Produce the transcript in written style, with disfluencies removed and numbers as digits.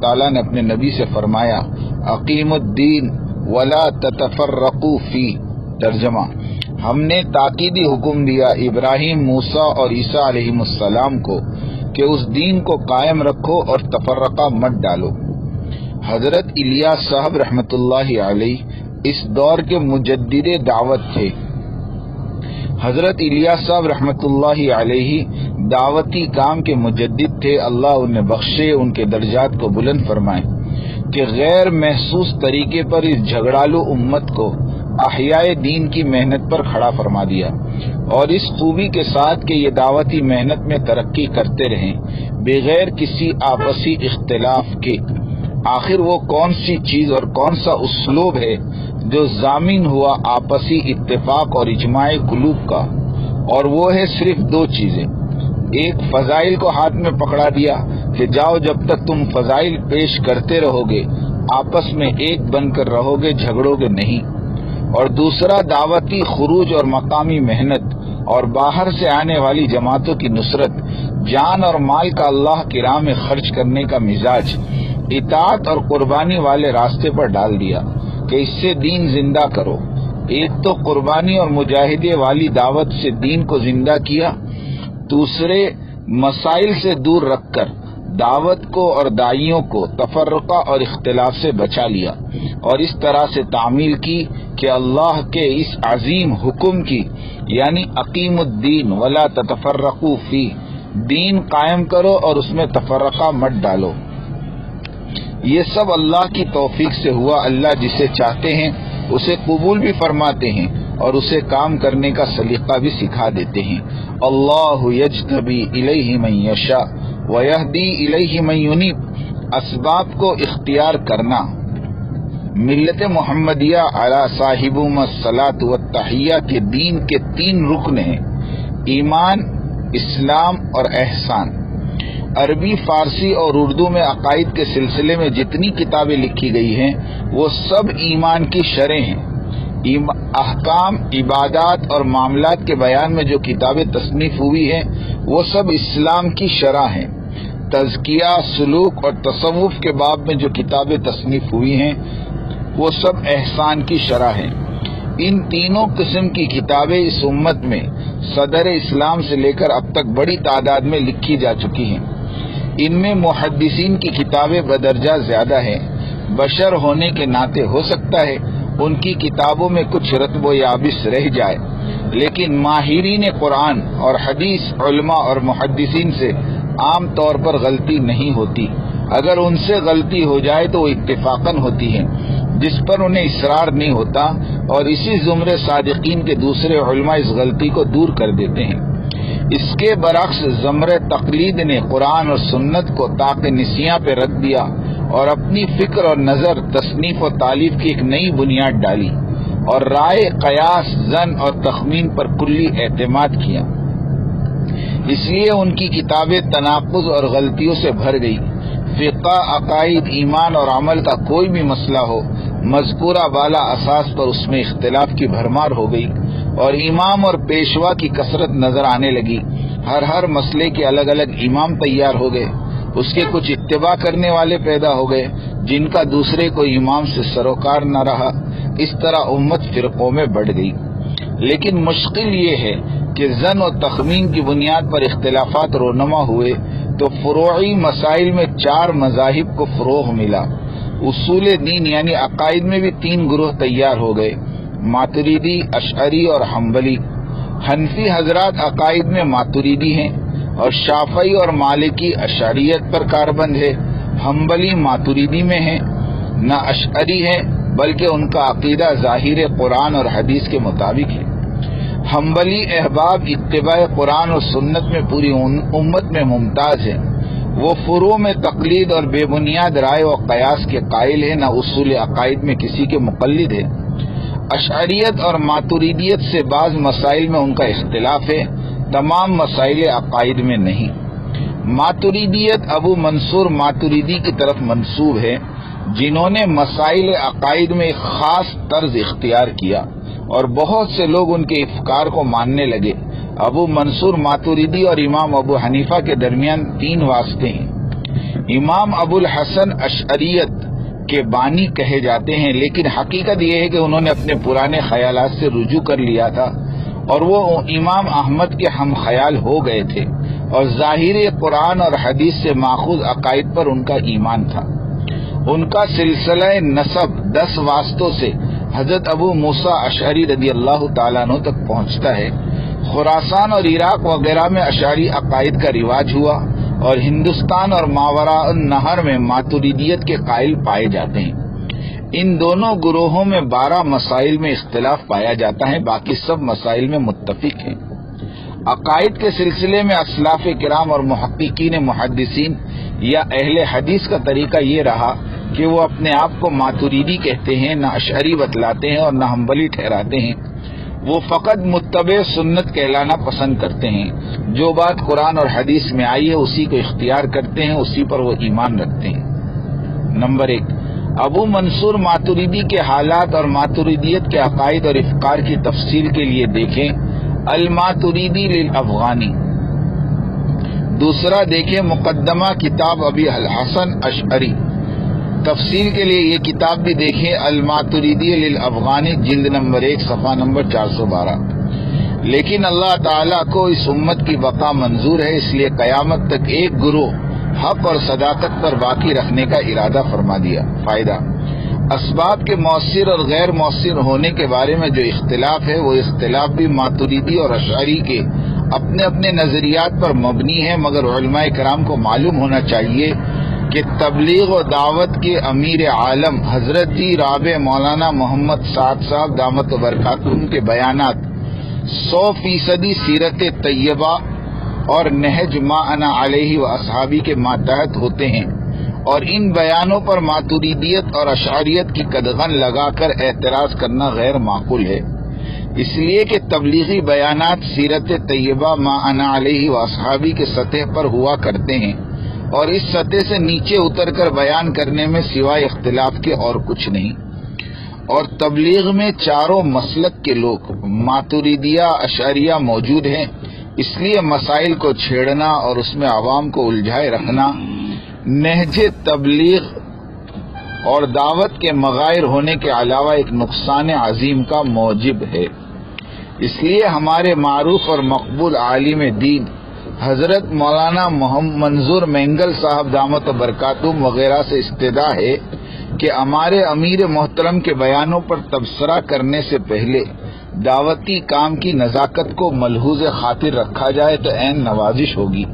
تعالیٰ نے اپنے نبی سے فرمایا اقیم الدین ولا تتفرقوا فی. ترجمہ: ہم نے تاکیدی حکم دیا ابراہیم، موسیٰ اور عیسیٰ علیہ السلام کو کہ اس دین کو قائم رکھو اور تفرقہ مت ڈالو. حضرت الیاس صاحب رحمۃ اللہ علیہ اس دور کے مجدد دعوت تھے. حضرت الیاس صاحب رحمۃ اللہ علیہ دعوتی کام کے مجدد تھے. اللہ انہیں بخشے، ان کے درجات کو بلند فرمائے کہ غیر محسوس طریقے پر اس جھگڑالو امت کو احیاء دین کی محنت پر کھڑا فرما دیا، اور اس خوبی کے ساتھ کہ یہ دعوتی محنت میں ترقی کرتے رہیں بغیر کسی آپسی اختلاف کے. آخر وہ کون سی چیز اور کون سا اسلوب ہے جو ضامن ہوا آپسی اتفاق اور اجماع قلوب کا؟ اور وہ ہے صرف دو چیزیں. ایک، فضائل کو ہاتھ میں پکڑا دیا کہ جاؤ، جب تک تم فضائل پیش کرتے رہو گے آپس میں ایک بن کر رہو گے، جھگڑو گے نہیں. اور دوسرا، دعوتی خروج اور مقامی محنت اور باہر سے آنے والی جماعتوں کی نصرت، جان اور مال کا اللہ کی راہ میں خرچ کرنے کا مزاج اطاعت اور قربانی والے راستے پر ڈال دیا کہ اس سے دین زندہ کرو. ایک تو قربانی اور مجاہدے والی دعوت سے دین کو زندہ کیا، دوسرے مسائل سے دور رکھ کر دعوت کو اور داعیوں کو تفرقہ اور اختلاف سے بچا لیا، اور اس طرح سے تعمیل کی کہ اللہ کے اس عظیم حکم کی، یعنی اقیم الدین ولا تتفرقوا فی، دین قائم کرو اور اس میں تفرقہ مت ڈالو. یہ سب اللہ کی توفیق سے ہوا. اللہ جسے چاہتے ہیں اسے قبول بھی فرماتے ہیں اور اسے کام کرنے کا سلیقہ بھی سکھا دیتے ہیں. اللہ یجتبی الیہ من یشاء ویہدی الیہ من ینیب. اسباب کو اختیار کرنا. ملت محمدیہ علی صاحبہم الصلاۃ والتحیہ کے دین کے 3 رکن ہیں: ایمان، اسلام اور احسان. عربی، فارسی اور اردو میں عقائد کے سلسلے میں جتنی کتابیں لکھی گئی ہیں وہ سب ایمان کی شرح ہیں. احکام، عبادات اور معاملات کے بیان میں جو کتابیں تصنیف ہوئی ہیں وہ سب اسلام کی شرح ہیں. تزکیہ، سلوک اور تصوف کے باب میں جو کتابیں تصنیف ہوئی ہیں وہ سب احسان کی شرح ہیں. ان تینوں قسم کی کتابیں اس امت میں صدر اسلام سے لے کر اب تک بڑی تعداد میں لکھی جا چکی ہیں. ان میں محدثین کی کتابیں بدرجہ زیادہ ہیں. بشر ہونے کے ناطے ہو سکتا ہے ان کی کتابوں میں کچھ رطب و یابس رہ جائے، لیکن ماہرین قرآن اور حدیث، علماء اور محدثین سے عام طور پر غلطی نہیں ہوتی. اگر ان سے غلطی ہو جائے تو وہ اتفاقاً ہوتی ہے، جس پر انہیں اصرار نہیں ہوتا، اور اسی زمرے صادقین کے دوسرے علماء اس غلطی کو دور کر دیتے ہیں. اس کے برعکس زمرے تقلید نے قرآن اور سنت کو طاق نسیاں پہ رکھ دیا اور اپنی فکر اور نظر، تصنیف و تالیف کی ایک نئی بنیاد ڈالی اور رائے، قیاس، ظن اور تخمین پر کلی اعتماد کیا. اس لیے ان کی کتابیں تناقض اور غلطیوں سے بھر گئی. فقہ، عقائد، ایمان اور عمل کا کوئی بھی مسئلہ ہو، مذکورہ بالا اساس پر اس میں اختلاف کی بھرمار ہو گئی، اور امام اور پیشوا کی کثرت نظر آنے لگی. ہر مسئلے کے الگ الگ امام تیار ہو گئے، اس کے کچھ اتباع کرنے والے پیدا ہو گئے جن کا دوسرے کو امام سے سروکار نہ رہا. اس طرح امت فرقوں میں بڑھ گئی. لیکن مشکل یہ ہے کہ ظن و تخمین کی بنیاد پر اختلافات رونما ہوئے تو فروعی مسائل میں 4 مذاہب کو فروغ ملا. اصول دین یعنی عقائد میں بھی 3 گروہ تیار ہو گئے: ماتریدی، اشعری اور حنبلی. حنفی حضرات عقائد میں ماتریدی ہیں، اور شافعی اور مالکی اشعریت پر کاربند ہے. حنبلی ماتریدی میں ہیں، نہ اشعری ہے بلکہ ان کا عقیدہ ظاہر قرآن اور حدیث کے مطابق ہے. حنبلی احباب اتباع قرآن اور سنت میں پوری امت میں ممتاز ہیں. وہ فروع میں تقلید اور بے بنیاد رائے و قیاس کے قائل ہیں، نہ اصول عقائد میں کسی کے مقلد ہے. اشعریت اور ماتریدیت سے بعض مسائل میں ان کا اختلاف ہے، تمام مسائل عقائد میں نہیں. ماتریدیت ابو منصور ماتریدی کی طرف منسوب ہے، جنہوں نے مسائل عقائد میں ایک خاص طرز اختیار کیا اور بہت سے لوگ ان کے افکار کو ماننے لگے. ابو منصور ماتریدی اور امام ابو حنیفہ کے درمیان 3 واسطے ہیں. امام ابو الحسن اشعریت کے بانی کہے جاتے ہیں، لیکن حقیقت یہ ہے کہ انہوں نے اپنے پرانے خیالات سے رجوع کر لیا تھا اور وہ امام احمد کے ہم خیال ہو گئے تھے، اور ظاہر قرآن اور حدیث سے ماخوذ عقائد پر ان کا ایمان تھا۔ ان کا سلسلہ نسب 10 واسطوں سے حضرت ابو موسیٰ اشعری رضی اللہ تعالیٰ عنہ تک پہنچتا ہے۔ خراسان اور عراق وغیرہ میں اشعری عقائد کا رواج ہوا اور ہندوستان اور ماوراء النہر میں ماتریدیت کے قائل پائے جاتے ہیں۔ ان دونوں گروہوں میں 12 مسائل میں اختلاف پایا جاتا ہے، باقی سب مسائل میں متفق ہیں۔ عقائد کے سلسلے میں اسلاف کرام اور محققین محدثین یا اہل حدیث کا طریقہ یہ رہا کہ وہ اپنے آپ کو ماتریدی کہتے ہیں، نہ اشعری بتلاتے ہیں اور نہ حنبلی ٹھہراتے ہیں۔ وہ فقط متبع سنت کہلانا پسند کرتے ہیں، جو بات قرآن اور حدیث میں آئی ہے اسی کو اختیار کرتے ہیں، اسی پر وہ ایمان رکھتے ہیں۔ نمبر 1، ابو منصور ماتریدی کے حالات اور ماتریدیت کے عقائد اور افکار کی تفصیل کے لیے دیکھیں الماتریدی للافغانی۔ دوسرا دیکھیں مقدمہ کتاب ابی الحسن اشعری۔ تفصیل کے لیے یہ کتاب بھی دیکھیں الماتریدی للافغانی، جلد نمبر 1 صفحہ نمبر 412۔ لیکن اللہ تعالیٰ کو اس امت کی بقا منظور ہے، اس لیے قیامت تک ایک گروہ حق اور صداقت پر باقی رکھنے کا ارادہ فرما دیا۔ فائدہ، اسباب کے مؤثر اور غیر مؤثر ہونے کے بارے میں جو اختلاف ہے وہ اختلاف بھی ماتریدی اور اشعری کے اپنے اپنے نظریات پر مبنی ہے، مگر علماء کرام کو معلوم ہونا چاہیے کہ تبلیغ و دعوت کے امیر عالم حضرت رابع مولانا محمد سعد صاحب دامت برکاتہم کے بیانات 100% سیرت طیبہ اور نہج ما انا علیہ و اصحابی کے ماتحت ہوتے ہیں، اور ان بیانوں پر ماتریدیت اور اشعریت کی قدغن لگا کر اعتراض کرنا غیر معقول ہے، اس لیے کہ تبلیغی بیانات سیرت طیبہ ما انا علیہ و اصحابی کے سطح پر ہوا کرتے ہیں، اور اس سطح سے نیچے اتر کر بیان کرنے میں سوائے اختلاف کے اور کچھ نہیں۔ اور تبلیغ میں چاروں مسلک کے لوگ ماتریدیہ اشعریہ موجود ہیں، اس لیے مسائل کو چھیڑنا اور اس میں عوام کو الجھائے رکھنا نہج تبلیغ اور دعوت کے مغائر ہونے کے علاوہ ایک نقصان عظیم کا موجب ہے۔ اس لیے ہمارے معروف اور مقبول عالم دین حضرت مولانا محمد منظور مینگل صاحب دامت برکاتہم وغیرہ سے استدعا ہے کہ ہمارے امیر محترم کے بیانوں پر تبصرہ کرنے سے پہلے دعوتی کام کی نزاکت کو ملحوظ خاطر رکھا جائے تو عین نوازش ہوگی۔